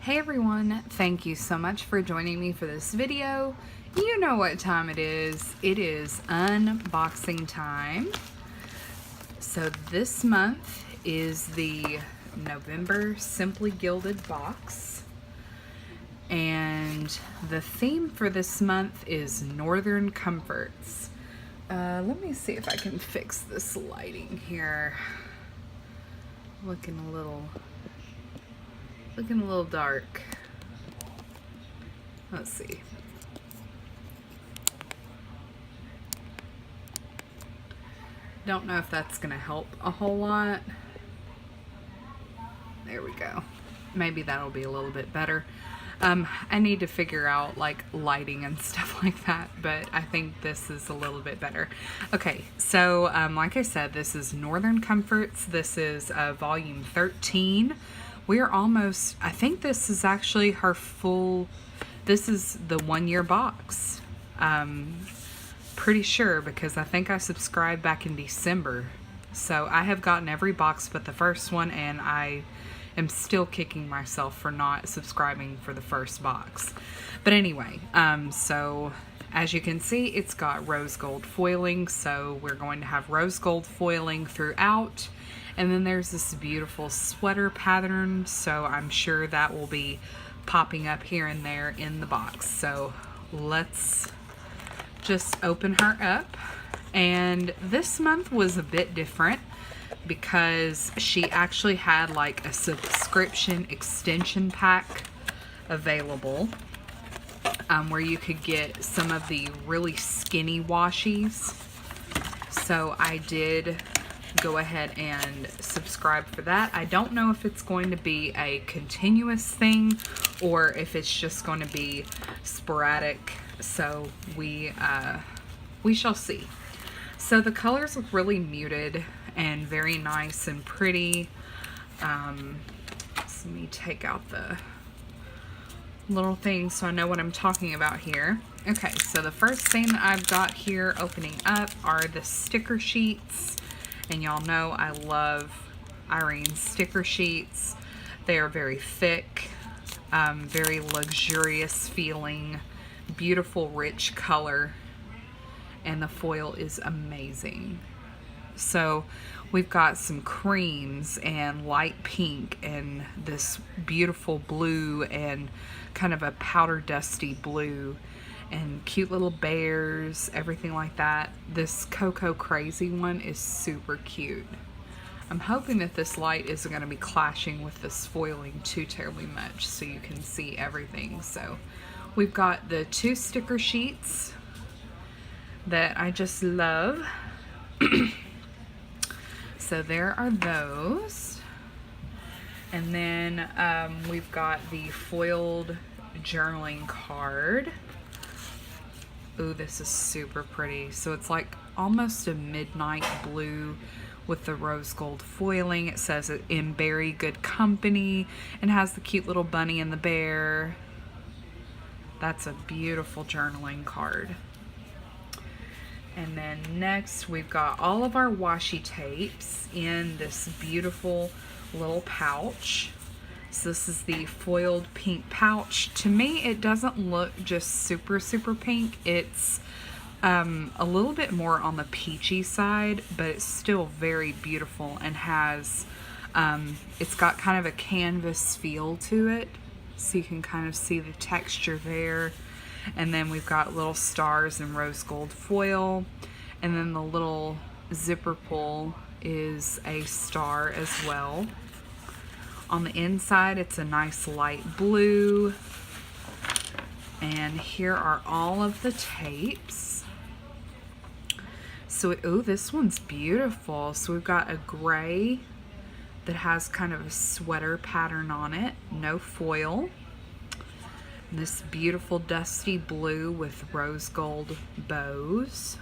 Hey everyone, thank you so much for joining me for this video. You know what time it is. It is unboxing time. So this month is the November Simply Gilded box. And the theme for this month is Northern Comforts. Let me see if I can fix this lighting here. Looking a little dark. Let's see. Don't know if that's gonna help a whole lot. There we go. Maybe that'll be a little bit better. I need to figure out like lighting and stuff like that, but I think this is a little bit better. Okay, so like I said, this is Northern Comforts. This is volume 13. We're almost, I think this is actually her full, this is the 1 year box. Pretty sure, because I think I subscribed back in December. So I have gotten every box but the first one, and I am still kicking myself for not subscribing for the first box. But anyway, so as you can see, it's got rose gold foiling. So we're going to have rose gold foiling throughout. And then there's this beautiful sweater pattern, so I'm sure that will be popping up here and there in the box. So let's just open her up. And this month was a bit different because she actually had like a subscription extension pack available where you could get some of the really skinny washies. So I did go ahead and subscribe for that. I don't know if it's going to be a continuous thing or if it's just going to be sporadic. So we shall see. So the colors look really muted and very nice and pretty. So let me take out the little thing so I know what I'm talking about here. Okay, so the first thing that I've got here opening up are the sticker sheets. And y'all know I love Irene's sticker sheets. They are very thick, very luxurious feeling, beautiful rich color, and the foil is amazing. So we've got some creams and light pink and this beautiful blue and kind of a powder dusty blue and cute little bears, everything like that. This Cocoa Crazy one is super cute. I'm hoping that this light isn't going to be clashing with this foiling too terribly much so you can see everything. So we've got the two sticker sheets that I just love. So there are those. And then we've got the foiled journaling card. Ooh, this is super pretty. So it's like almost a midnight blue with the rose gold foiling. It says it in very good company and has the cute little bunny and the bear. That's a beautiful journaling card. And then next we've got all of our washi tapes in this beautiful little pouch. So this is the foiled pink pouch. To me, it doesn't look just super pink. It's a little bit more on the peachy side, but it's still very beautiful and has, it's got kind of a canvas feel to it. So you can kind of see the texture there. And then we've got little stars and rose gold foil. And then the little zipper pull is a star as well. On the inside, it's a nice light blue. And here are all of the tapes. So, oh, this one's beautiful. So we've got a gray that has kind of a sweater pattern on it. No foil. And this beautiful dusty blue with rose gold bows.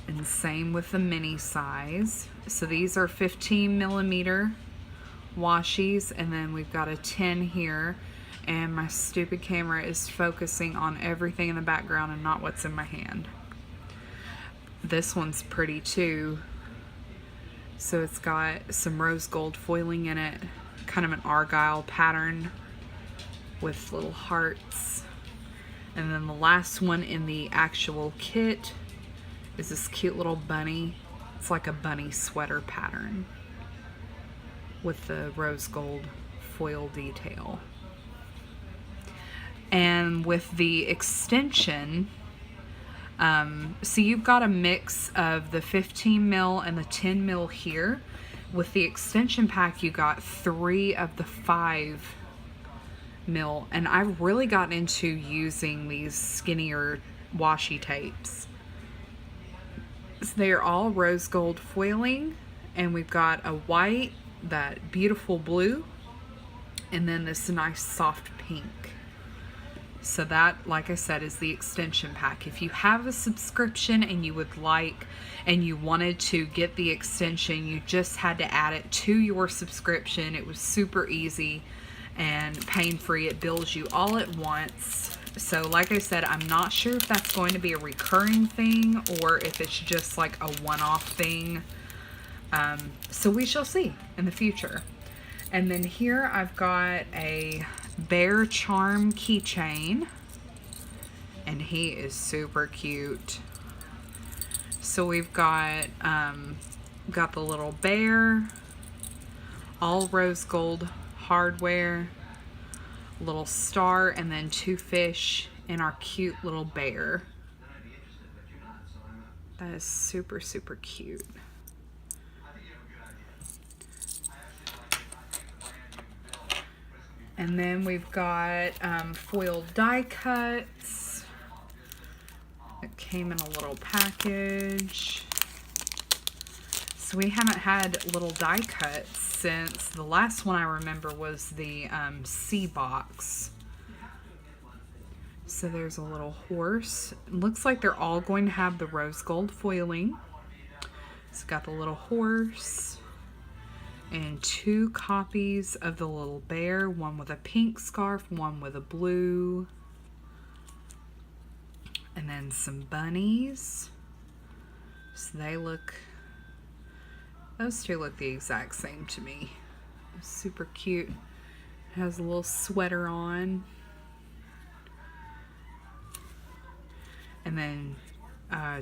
And same with the mini size. So these are 15 millimeter washies, and then we've got a 10 here, and my stupid camera is focusing on everything in the background and not what's in my hand. This one's pretty too. So it's got some rose gold foiling in it, kind of an argyle pattern. with little hearts. And then the last one in the actual kit is this cute little bunny. It's like a bunny sweater pattern with the rose gold foil detail. And with the extension, so you've got a mix of the 15 mil and the 10 mil here. With the extension pack, you got 3 of the 5 mil, and I've really gotten into using these skinnier washi tapes. So they are all rose gold foiling, and we've got a white, that beautiful blue, and then this nice soft pink. So that, like I said, is the extension pack. If you have a subscription and you would like, and you wanted to get the extension, you just had to add it to your subscription. It was super easy and pain-free. It bills you all at once. So like I said, I'm not sure if that's going to be a recurring thing or if it's just like a one-off thing. So we shall see in the future. And then here I've got a bear charm keychain, and he is super cute. So we've got the little bear, all rose gold hardware, little star, and then 2 fish in our cute little bear. That is super, super cute. And then we've got foil die cuts. It came in a little package. So we haven't had little die cuts since the last one I remember was the C box. So there's a little horse. It looks like they're all going to have the rose gold foiling. It's got the little horse. And 2 copies of the little bear, one with a pink scarf, one with a blue. And then some bunnies. So those 2 look the exact same to me. Super cute. It has a little sweater on. And then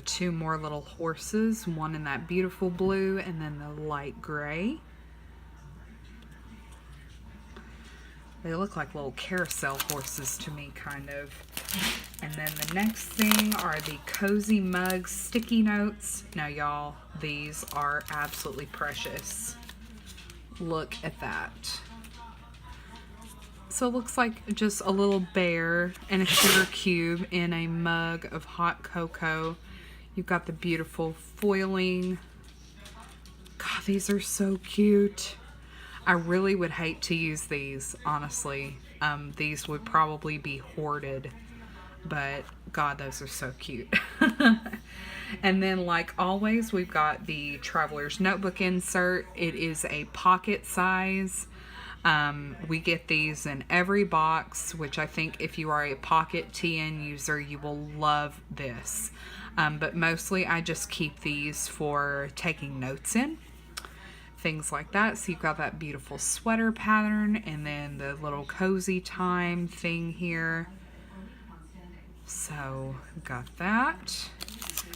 2 more little horses, one in that beautiful blue and then the light gray. They look like little carousel horses to me, kind of. And then the next thing are the cozy mugs sticky notes. Now, y'all, these are absolutely precious. Look at that. So it looks like just a little bear and a sugar cube in a mug of hot cocoa. You've got the beautiful foiling. God, these are so cute. I really would hate to use these, honestly. These would probably be hoarded, but God, those are so cute. And then, like always, we've got the Traveler's Notebook insert. It is a pocket size. We get these in every box, which I think if you are a Pocket TN user, you will love this. But mostly I just keep these for taking notes in. Things like that. So you've got that beautiful sweater pattern and then the little cozy time thing here. So got that.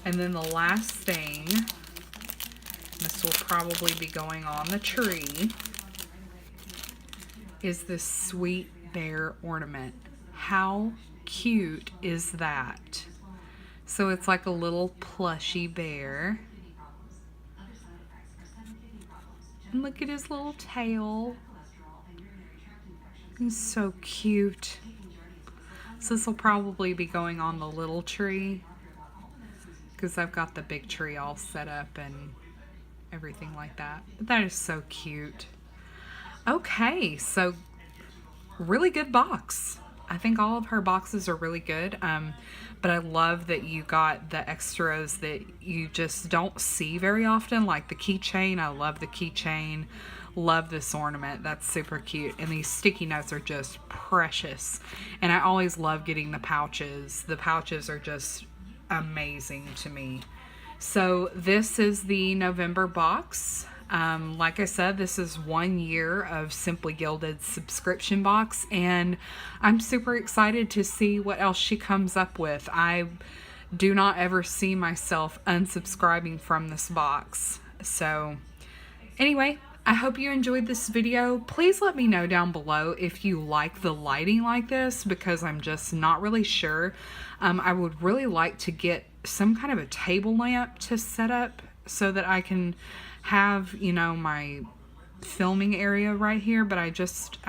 And then the last thing, this will probably be going on the tree, is this sweet bear ornament. How cute is that? So it's like a little plushy bear. And look at his little tail. He's so cute. So this will probably be going on the little tree, because I've got the big tree all set up and everything like that. But that is so cute. Okay, so really good box. I think all of her boxes are really good. But I love that you got the extras that you just don't see very often, like the keychain. I love the keychain. Love this ornament. That's super cute. And these sticky notes are just precious. And I always love getting the pouches. The pouches are just amazing to me. So this is the November box. Like I said, this is 1 year of Simply Gilded subscription box, and I'm super excited to see what else she comes up with. I do not ever see myself unsubscribing from this box. So anyway, I hope you enjoyed this video. Please let me know down below if you like the lighting like this, because I'm just not really sure. I would really like to get some kind of a table lamp to set up so that I can have, you know, my filming area right here, but I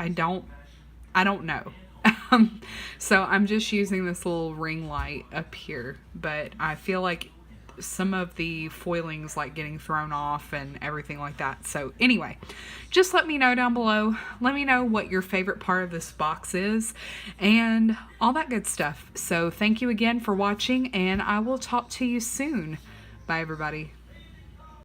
don't know. So I'm just using this little ring light up here, but I feel like some of the foiling's like getting thrown off and everything like that. So anyway, just let me know down below. Let me know what your favorite part of this box is and all that good stuff. So thank you again for watching, and I will talk to you soon. Bye everybody.